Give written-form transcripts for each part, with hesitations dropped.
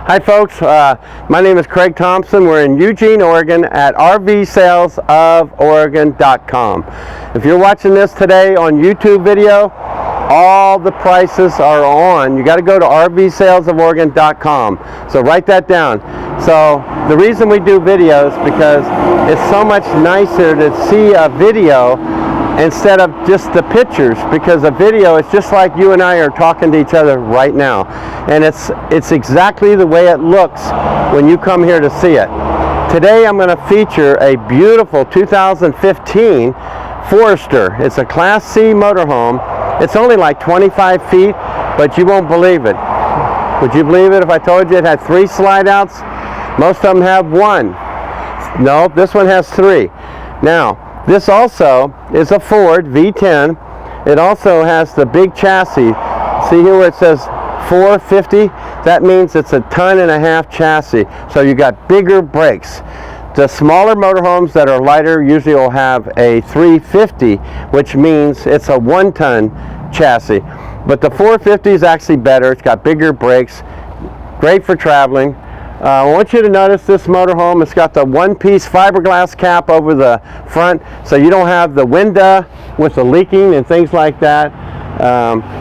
Hi folks, my name is Craig Thompson. We're in Eugene, Oregon at rvsalesoforegon.com. If you're watching this today on YouTube video, all the prices are on. You got to go to rvsalesoforegon.com. So write that down. So the reason we do videos because it's so much nicer to see a video instead of just the pictures, because a video is just like you and I are talking to each other right now, and it's exactly the way it looks when you come here to see it. Today I'm going to feature a beautiful 2015 Forester. It's a Class C motorhome. It's only like 25 feet, but you won't believe it. Would you believe it if I told you it had 3 slide outs? Most of them have 1. No, this one has 3. Now, this also is a Ford V10. It also has the big chassis. See here where it says 450? That means it's a 1.5 ton chassis. So you got bigger brakes. The smaller motorhomes that are lighter usually will have a 350, which means it's a 1 ton chassis. But the 450 is actually better. It's got bigger brakes. Great for traveling. I want you to notice this motorhome. It's got the one-piece fiberglass cap over the front, so you don't have the window with the leaking and things like that.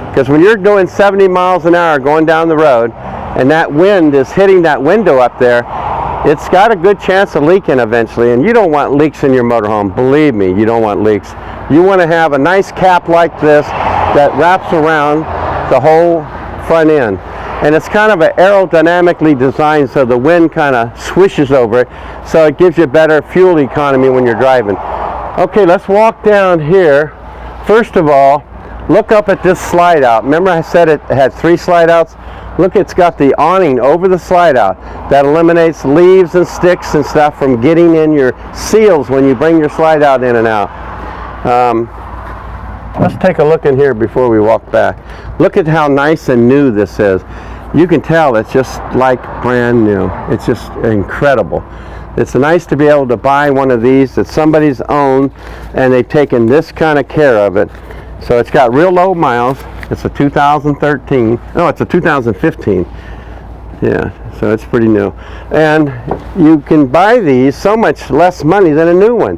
Because when you're doing 70 miles an hour going down the road, and that wind is hitting that window up there, it's got a good chance of leaking eventually. And you don't want leaks in your motorhome. Believe me, you don't want leaks. You want to have a nice cap like this that wraps around the whole front end. And it's kind of aerodynamically designed so the wind kind of swishes over it, so it gives you better fuel economy when you're driving. Okay, let's walk down here. First of all, look up at this slide out. Remember I said it had 3 slide outs? Look, it's got the awning over the slide out. That eliminates leaves and sticks and stuff from getting in your seals when you bring your slide out in and out. Let's take a look in here before we walk back. Look at how nice and new this is. You can tell it's just like brand new. It's just incredible. It's nice to be able to buy one of these that somebody's owned and they've taken this kind of care of it. So it's got real low miles. It's a 2013. No, it's a 2015. Yeah, so it's pretty new. And you can buy these so much less money than a new one.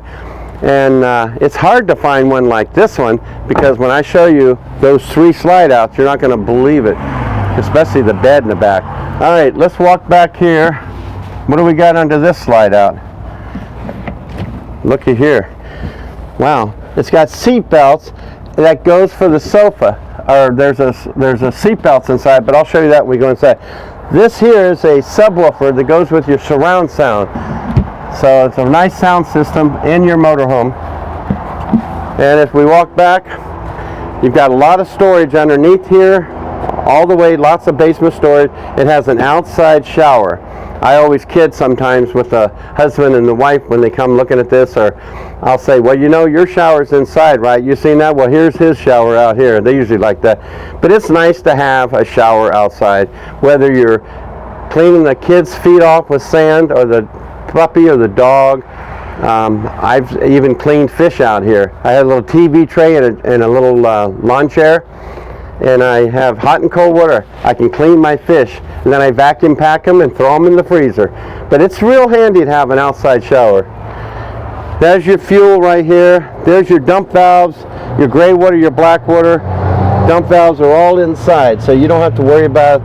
And it's hard to find one like this one, because when I show you those 3 slide outs, you're not going to believe it, especially the bed in the back. All right, let's walk back here. What do we got under this slide out? Looky here. Wow, it's got seat belts that goes for the sofa. Or there's a seat belts inside, but I'll show you that when we go inside. This here is a subwoofer that goes with your surround sound. So it's a nice sound system in your motorhome. And if we walk back, you've got a lot of storage underneath here, all the way, lots of basement storage. It has an outside shower. I always kid sometimes with the husband and the wife when they come looking at this, or I'll say, well, you know, your shower's inside, right? You seen that? Well, here's his shower out here. They usually like that. But it's nice to have a shower outside, whether you're cleaning the kids' feet off with sand, or the puppy or the dog. I've even cleaned fish out here. I had a little TV tray and a little lawn chair, and I have hot and cold water. I can clean my fish, and then I vacuum pack them and throw them in the freezer. But it's real handy to have an outside shower. There's your fuel right here. There's your dump valves, your gray water, your black water. Dump valves are all inside, so you don't have to worry about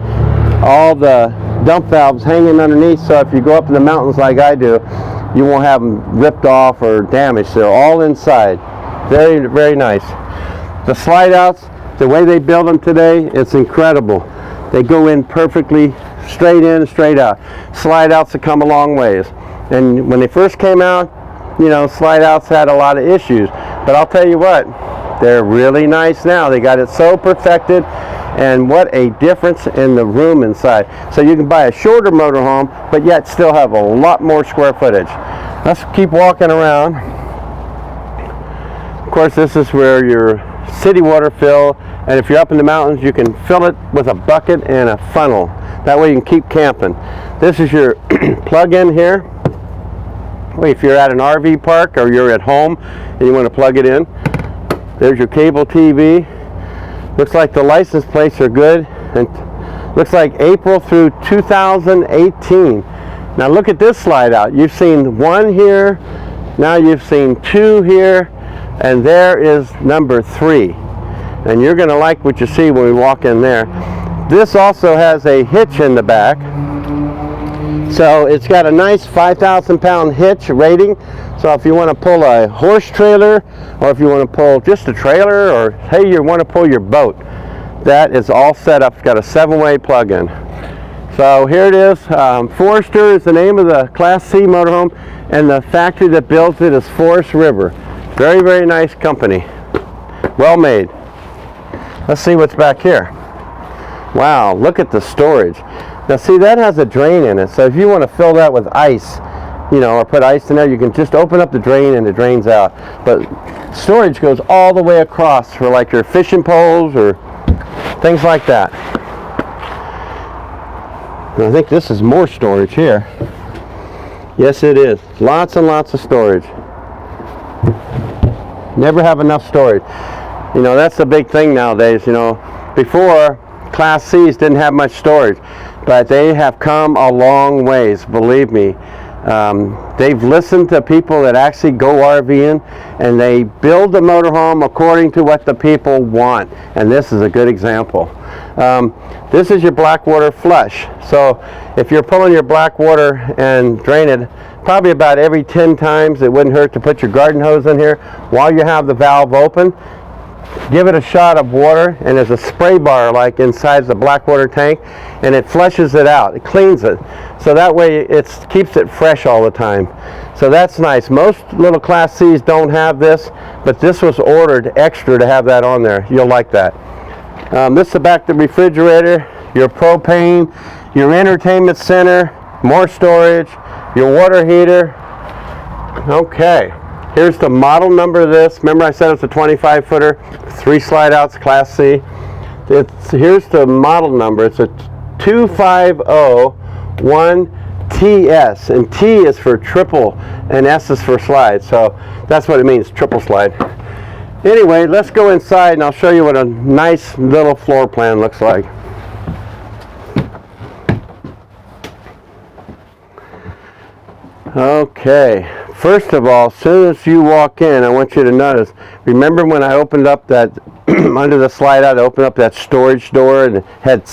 all the dump valves hanging underneath. So if you go up in the mountains like I do, you won't have them ripped off or damaged. They're all inside. Very, very nice. The slide outs, the way they build them today, it's incredible. They go in perfectly, straight in, straight out. Slide outs have come a long ways. And when they first came out, you know, slide outs had a lot of issues. But I'll tell you what, they're really nice now. They got it so perfected, and what a difference in the room inside. So you can buy a shorter motorhome, but yet still have a lot more square footage. Let's keep walking around. Of course, this is where your city water fill, and if you're up in the mountains, you can fill it with a bucket and a funnel. That way you can keep camping. This is your plug-in here. If you're at an RV park or you're at home and you want to plug it in, there's your cable TV. Looks like the license plates are good, and Looks like April through 2018. Now look at this slide out. You've seen one here, now you've seen two here, and there is number 3. And you're going to like what you see when we walk in there. This also has a hitch in the back. So it's got a nice 5,000 pound hitch rating. So if you want to pull a horse trailer, or if you want to pull just a trailer, or hey, you want to pull your boat, that is all set up. It's got a 7-way plug-in. So here it is. Forester is the name of the Class C motorhome, and the factory that builds it is Forest River. Very, very nice company. Well made. Let's see what's back here. Wow, look at the storage. Now see, that has a drain in it, so if you want to fill that with ice, you know, or put ice in there, you can just open up the drain and it drains out. But storage goes all the way across for like your fishing poles or things like that. And I think this is more storage here. Yes, it is. Lots and lots of storage. Never have enough storage. You know, that's the big thing nowadays. You know, before, Class C's didn't have much storage, but they have come a long ways, believe me. They've listened to people that actually go RVing, and they build the motorhome according to what the people want, and this is a good example. This is your black water flush. So if you're pulling your black water and drain it probably about every 10 times, it wouldn't hurt to put your garden hose in here while you have the valve open. Give it a shot of water, and there's a spray bar like inside the black water tank, and it flushes it out. It cleans it. So that way it keeps it fresh all the time. So that's nice. Most little Class C's don't have this, but this was ordered extra to have that on there. You'll like that. This is the back of the refrigerator, your propane, your entertainment center, more storage, your water heater. Okay. Here's the model number of this. Remember I said it's a 25-footer, 3 slide outs, Class C. Here's the model number. It's a 2501TS, and T is for triple and S is for slide. So that's what it means, triple slide. Anyway, let's go inside and I'll show you what a nice little floor plan looks like. Okay. First of all, as soon as you walk in, I want you to notice, remember when I opened up that, under the slide out, I opened up that storage door and it had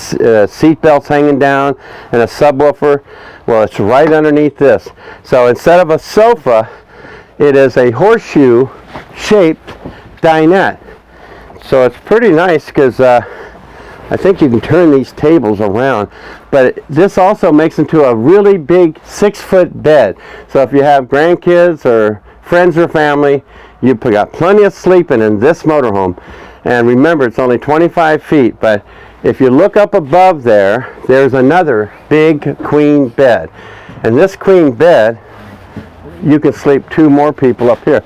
seat belts hanging down and a subwoofer? Well, it's right underneath this. So instead of a sofa, it is a horseshoe-shaped dinette. So it's pretty nice because I think you can turn these tables around, but this also makes into a really big 6-foot bed. So if you have grandkids or friends or family, you've got plenty of sleeping in this motorhome. And remember, it's only 25 feet, but if you look up above there, there's another big queen bed. And this queen bed, you can sleep 2 more people up here.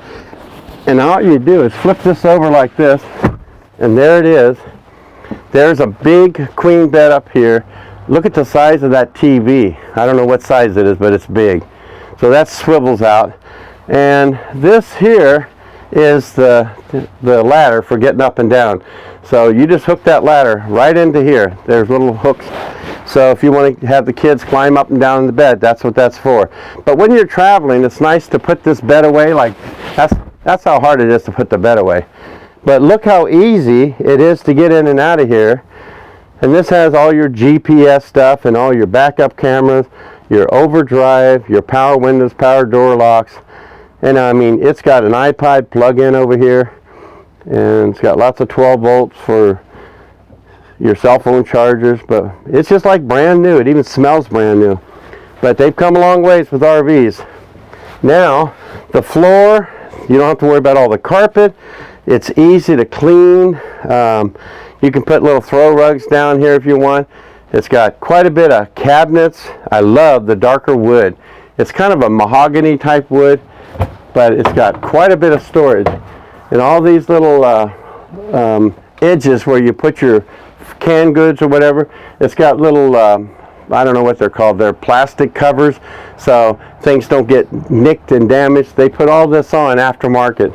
And all you do is flip this over like this, and there it is. There's a big queen bed up here. Look at the size of that TV. I don't know what size it is, but it's big. So that swivels out. And this here is the ladder for getting up and down. So you just hook that ladder right into here. There's little hooks. So if you want to have the kids climb up and down in the bed, that's what that's for. But when you're traveling, it's nice to put this bed away. Like that's how hard it is to put the bed away. But look how easy it is to get in and out of here. And this has all your GPS stuff and all your backup cameras, your overdrive, your power windows, power door locks. And I mean, it's got an iPod plug-in over here. And it's got lots of 12 volts for your cell phone chargers. But it's just like brand new. It even smells brand new. But they've come a long ways with RVs. Now, the floor, you don't have to worry about all the carpet. It's easy to clean. You can put little throw rugs down here if you want. It's got quite a bit of cabinets. I love the darker wood. It's kind of a mahogany type wood, but it's got quite a bit of storage. And all these little edges where you put your canned goods or whatever, it's got little, I don't know what they're called. They're plastic covers, so things don't get nicked and damaged. They put all this on aftermarket.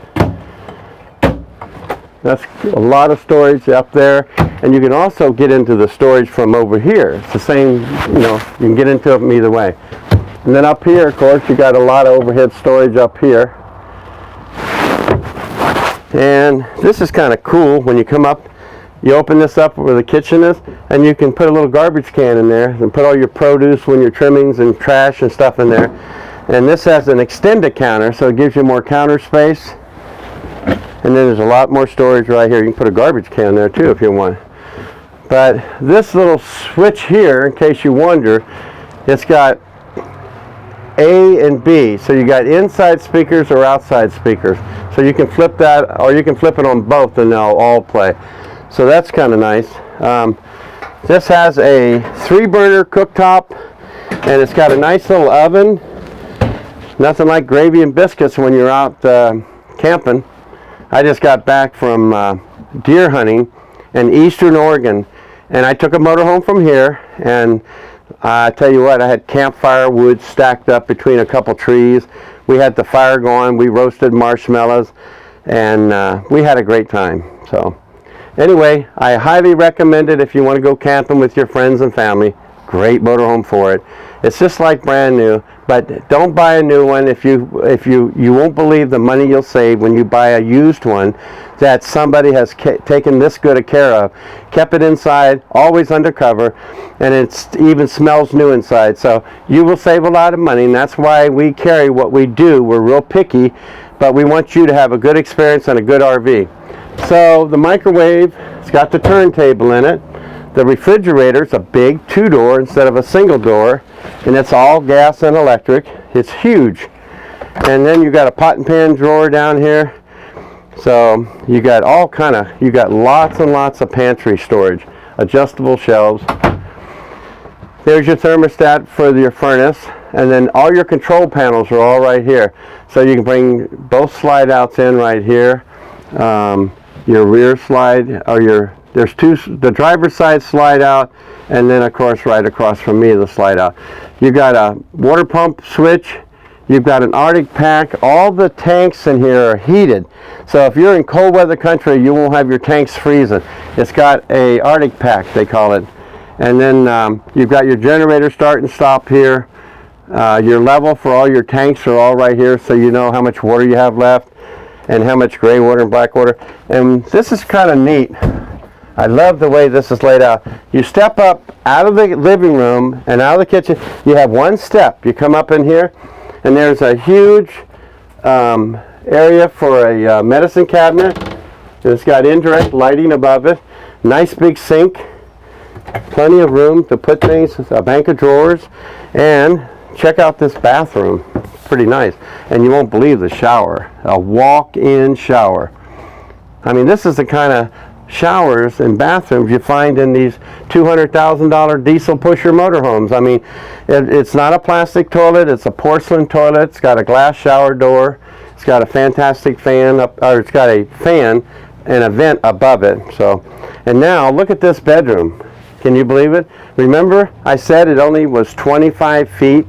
That's a lot of storage up there, and you can also get into the storage from over here. It's the same, you know, you can get into them either way. And then up here, of course, you got a lot of overhead storage up here. And this is kind of cool. When you come up, you open this up where the kitchen is, and you can put a little garbage can in there and put all your produce, when your trimmings and trash and stuff in there. And this has an extended counter, so it gives you more counter space. And then there's a lot more storage right here. You can put a garbage can there too if you want. But this little switch here, in case you wonder, it's got A and B. So you got inside speakers or outside speakers. So you can flip that, or you can flip it on both and they'll all play. So that's kind of nice. This has a 3-burner cooktop, and it's got a nice little oven. Nothing like gravy and biscuits when you're out camping. I just got back from deer hunting in eastern Oregon, and I took a motorhome from here, and I tell you what, I had campfire wood stacked up between a couple trees. We had the fire going, we roasted marshmallows, and we had a great time. So anyway, I highly recommend it if you want to go camping with your friends and family. Great motorhome for it. It's just like brand new, but don't buy a new one if you won't believe the money you'll save when you buy a used one that somebody has taken this good a care of, kept it inside, always undercover, and it even smells new inside. So you will save a lot of money, and that's why we carry what we do. We're real picky, but we want you to have a good experience and a good RV. So the microwave, it's got the turntable in it. The refrigerator is a big 2-door instead of a single door, and it's all gas and electric. It's huge. And then you got a pot and pan drawer down here. So you got you got lots and lots of pantry storage, adjustable shelves. There's your thermostat for your furnace, and then all your control panels are all right here. So you can bring both slide outs in right here. Your rear slide, or there's the driver's side slide out, and then of course right across from me the slide out. You got a water pump switch. You've got an Arctic pack. All the tanks in here are heated. So if you're in cold weather country, you won't have your tanks freezing. It's got a Arctic pack, they call it. And then you've got your generator start and stop here. Your level for all your tanks are all right here, so you know how much water you have left and how much gray water and black water. And this is kind of neat. I love the way this is laid out. You step up out of the living room and out of the kitchen. You have one step. You come up in here, and there's a huge area for a medicine cabinet. It's got indirect lighting above it. Nice big sink. Plenty of room to put things. A bank of drawers. And check out this bathroom. Pretty nice. And you won't believe the shower. A walk-in shower. I mean, this is the kind of showers and bathrooms you find in these $200,000 diesel pusher motorhomes. I mean, it's not a plastic toilet, it's a porcelain toilet. It's got a glass shower door. It's got a fantastic fan it's got a fan and a vent above it. So, and now look at this bedroom. Can you believe it? Remember I said it only was 25 feet,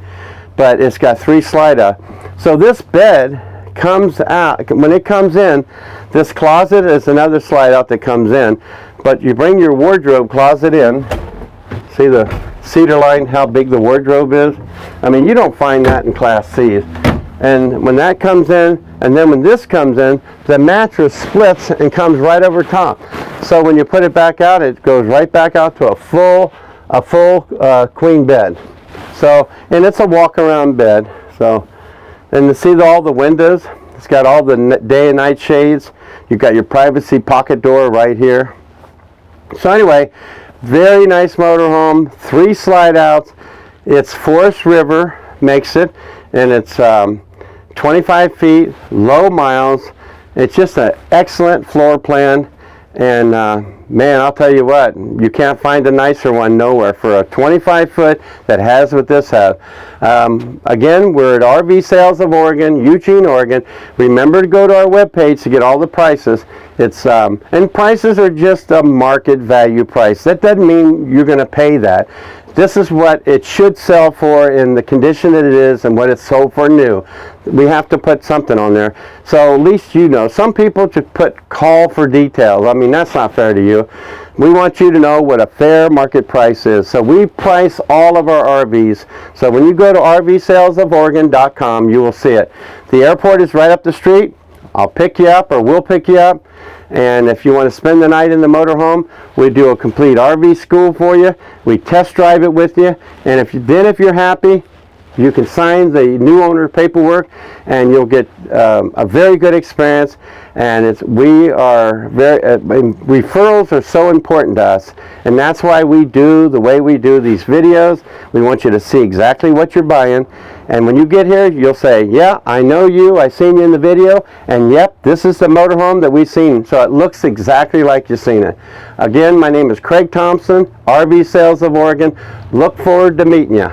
but it's got 3 slide out. So this bed comes out, when it comes in, this closet is another slide out that comes in, but you bring your wardrobe closet in. See the cedar line, how big the wardrobe is? I mean, you don't find that in Class C's. And when that comes in, and then when this comes in, the mattress splits and comes right over top. So when you put it back out, it goes right back out to a full queen bed. So, and it's a walk-around bed. So, and to see all the windows, it's got all the day and night shades. You've got your privacy pocket door right here. So anyway, very nice motorhome, 3 slide outs. It's Forest River makes it, and it's 25 feet, low miles. It's just an excellent floor plan. And man, I'll tell you what, you can't find a nicer one nowhere for a 25-foot that has what this has. Again, we're at RV Sales of Oregon, Eugene, Oregon. Remember to go to our webpage to get all the prices. It's and prices are just a market value price. That doesn't mean you're going to pay that. this is what it should sell for in the condition that it is and what it's sold for new. We have to put something on there. So at least you know. Some people just put call for details. I mean, that's not fair to you. We want you to know what a fair market price is. So we price all of our RVs. So when you go to RVSalesOfOregon.com, you will see it. The airport is right up the street. I'll pick you up, or we'll pick you up. And if you want to spend the night in the motorhome, we do a complete RV school for you. We test drive it with you. And if you're happy, you can sign the new owner paperwork, and you'll get a very good experience. And referrals are so important to us, and that's why we do the way we do these videos. We want you to see exactly what you're buying, and when you get here, you'll say, yeah, I know you, I seen you in the video, and yep, this is the motorhome that we've seen. So it looks exactly like you've seen it. Again, my name is Craig Thompson, RV Sales of Oregon. Look forward to meeting you.